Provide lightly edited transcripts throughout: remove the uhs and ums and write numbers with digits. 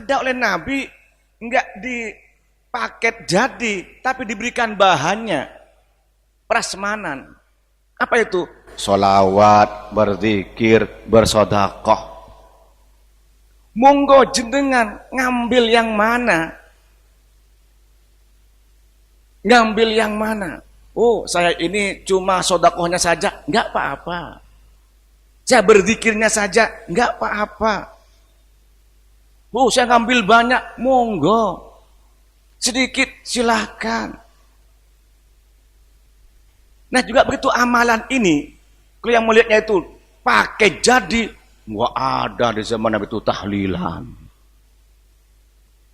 ada oleh Nabi, enggak dipaket jadi, tapi diberikan bahannya, prasmanan. Apa itu? Sholawat, berzikir, bersodakoh. Monggo jenengan ngambil yang mana? Ngambil yang mana? Oh, saya ini cuma sodakohnya saja, enggak apa-apa. Saya berzikirnya saja, enggak apa-apa. Oh, saya ngambil banyak, monggo. Sedikit silakan. Nah, juga begitu amalan ini, kalau yang melihatnya itu pakai jadi, nggak ada di zaman Nabi itu tahlilan.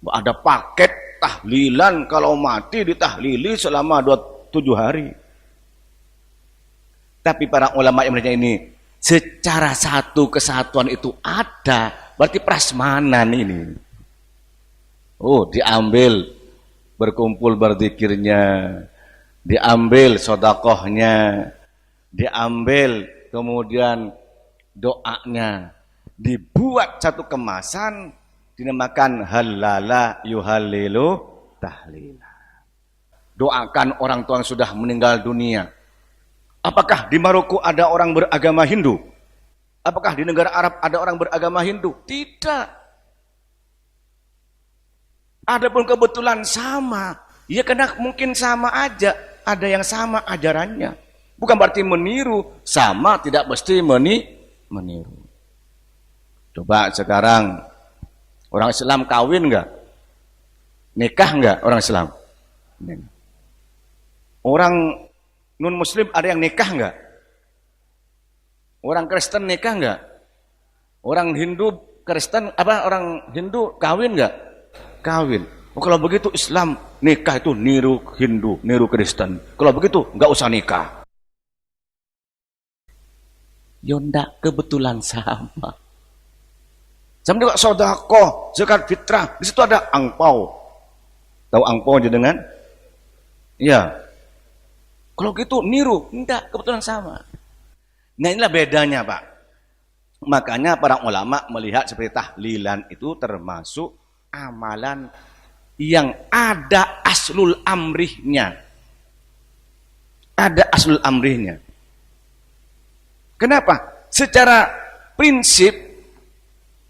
Nggak ada paket tahlilan, kalau mati ditahlili selama 27 hari. Tapi para ulama yang melihatnya ini, secara satu kesatuan itu ada, berarti prasmanan ini. Oh, diambil berkumpul berzikirnya, diambil sodakohnya, diambil kemudian doanya, dibuat satu kemasan, dinamakan halala yuhalilu tahlila. Doakan orang tua yang sudah meninggal dunia. Apakah di Maroko ada orang beragama Hindu? Apakah di negara Arab ada orang beragama Hindu? Tidak. Adapun kebetulan sama, ya karena mungkin sama aja, ada yang sama ajarannya. Bukan berarti meniru, sama tidak mesti meniru. Coba sekarang orang Islam kawin enggak? Nikah enggak orang Islam? Orang non Muslim ada yang nikah enggak? Orang Kristen nikah enggak? Orang Hindu Kristen orang Hindu kawin enggak? Kawin. Oh, kalau begitu Islam nikah itu niru Hindu, niru Kristen. Kalau begitu enggak usah nikah. Ya enggak, kebetulan sama. Sama juga sedekah, zakat fitrah, di situ ada angpau. Tahu angpau jenengan? Iya. Kalau gitu niru, enggak, kebetulan sama. Nah, inilah bedanya, Pak. Makanya para ulama melihat seperti tahlilan itu termasuk amalan yang ada aslul amrihnya. Ada aslul amrihnya. Kenapa? Secara prinsip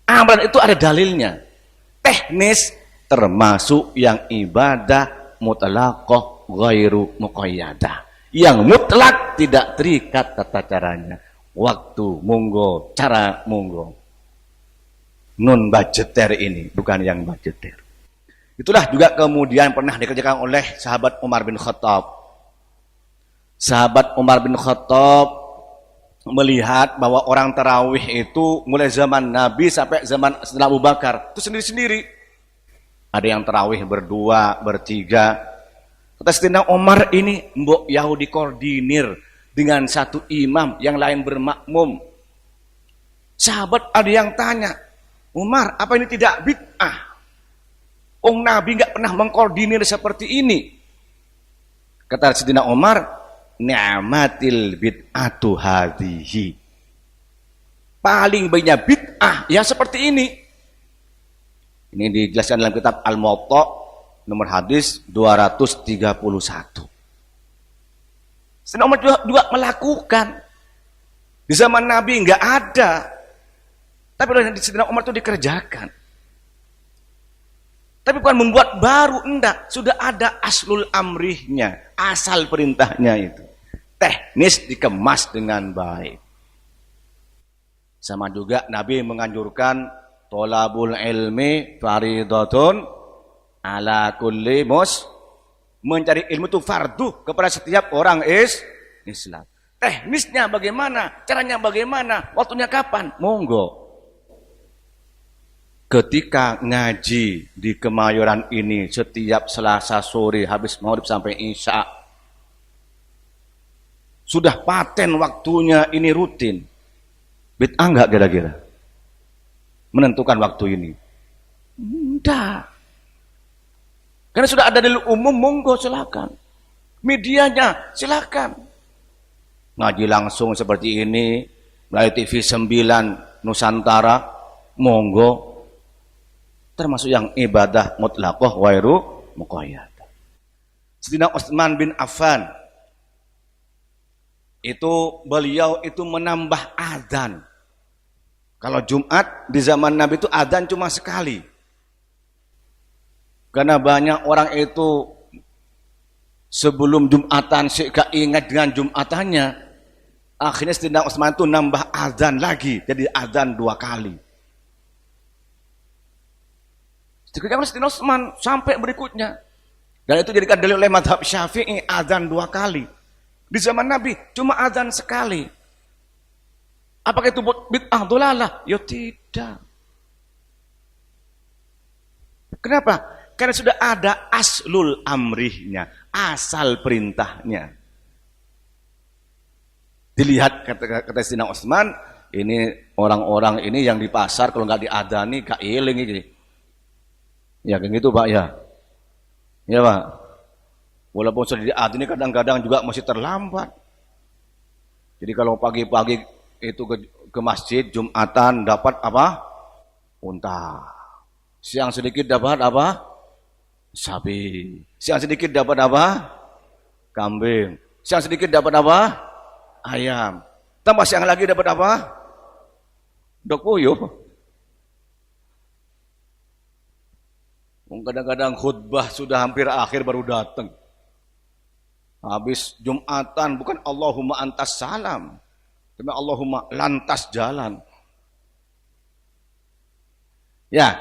amalan itu ada dalilnya. Teknis termasuk yang ibadah mutlaqah ghairu muqayyadah. Yang mutlak tidak terikat tata caranya. Waktu monggo, cara monggo. Non budgeter ini, bukan yang budgeter. Itulah juga kemudian pernah dikerjakan oleh sahabat Umar bin Khattab. Sahabat Umar bin Khattab melihat bahwa orang tarawih itu mulai zaman Nabi sampai zaman setelah Abu Bakar itu sendiri-sendiri. Ada yang tarawih berdua, bertiga. Kata Sayyidina Umar, ini mbok Yahudi koordinir dengan satu imam, yang lain bermakmum. Sahabat ada yang tanya, Umar, apa ini tidak bid'ah? Nabi nggak pernah mengkoordinir seperti ini. Kata Sayyidina Umar, ni'matil bid'atu hadhihi. Paling banyak bid'ah yang seperti ini. Ini dijelaskan dalam kitab Al-Muwatta nomor hadis 231. Sayyidina Umar juga melakukan. Di zaman Nabi nggak ada. Tapi di Sayyidina Umar itu dikerjakan. Tapi bukan membuat baru, enggak. Sudah ada aslul amrihnya, asal perintahnya itu. Teknis dikemas dengan baik. Sama juga Nabi menganjurkan tolabul ilmi faridatun ala kulli mencari ilmu itu fardu kepada setiap orang Islam. Teknisnya bagaimana? Caranya bagaimana? Waktunya kapan? Monggo. Ketika ngaji di Kemayoran ini setiap Selasa sore habis maghrib sampai Isya, sudah paten waktunya ini rutin. Bid'ah enggak kira-kira? Menentukan waktu ini? Enggak. Karena sudah ada dalil umum, monggo silakan. Medianya silakan. Ngaji langsung seperti ini melalui TV 9 Nusantara, monggo. termasuk yang ibadah mutlaqah wairu muqayyad. Sayyidina Utsman bin Affan itu beliau itu menambah adzan. Kalau Jumat di zaman Nabi itu adzan cuma sekali. Karena banyak orang itu sebelum Jumatan gak ingat dengan Jumatannya. Akhirnya Sayyidina Utsman itu nambah adzan lagi, jadi adzan 2 kali. Setelah Sayyidina Utsman sampai berikutnya. Dan itu jadikan dalil oleh mazhab Syafi'i, adzan 2 kali. Di zaman Nabi cuma adzan sekali. Apakah itu bid'ah dhalalah? Ya tidak. Kenapa? Karena sudah ada aslul amrihnya, asal perintahnya. Dilihat kata Sayyidina Utsman, ini orang-orang ini yang di pasar kalau nggak diadzani gak eling ini. Ya kayak gitu Pak ya. Ya Pak, walaupun sudah diadzani kadang-kadang juga masih terlambat. Jadi kalau pagi-pagi itu ke masjid Jumatan dapat apa? Unta. Siang sedikit dapat apa? Sapi. Siang sedikit dapat apa? Kambing. Siang sedikit dapat apa? Ayam. Tambah siang lagi dapat apa? Dok puyuh. Kadang-kadang khutbah sudah hampir akhir baru datang. Habis Jumatan bukan Allahumma antas salam, tapi Allahumma lantas jalan. Ya,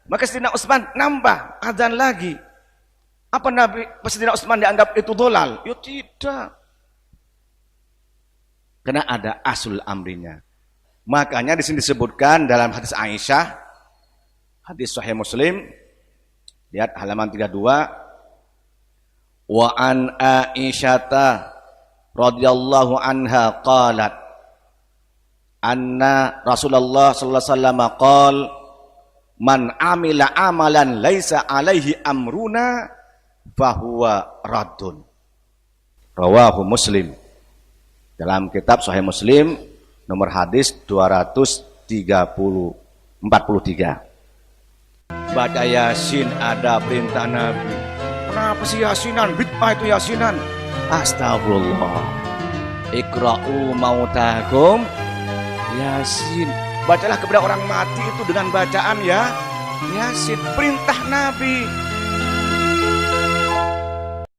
maka Sayyidina Utsman nambah adzan lagi. Apa Nabi Sayyidina Utsman dianggap itu dolal? Ya tidak. Karena ada asul amrinya. Makanya di sini disebutkan dalam hadis Aisyah, hadis Sahih Muslim. Lihat halaman 32. Wa an Aisyata radhiyallahu anha qalat anna Rasulullah sallallahu alaihi wasallam qol man amila amalan laisa alaihi amruna fahuwa raddun. Rawahu Muslim. Dalam kitab Sahih Muslim nomor hadis 243. Baca Yasin ada perintah Nabi. Kenapa sih Yasinan? Bid'ah itu Yasinan. Astagfirullah. Iqra'u mautakum Yasin. Bacalah kepada orang mati itu dengan bacaan ya Yasin. Perintah Nabi.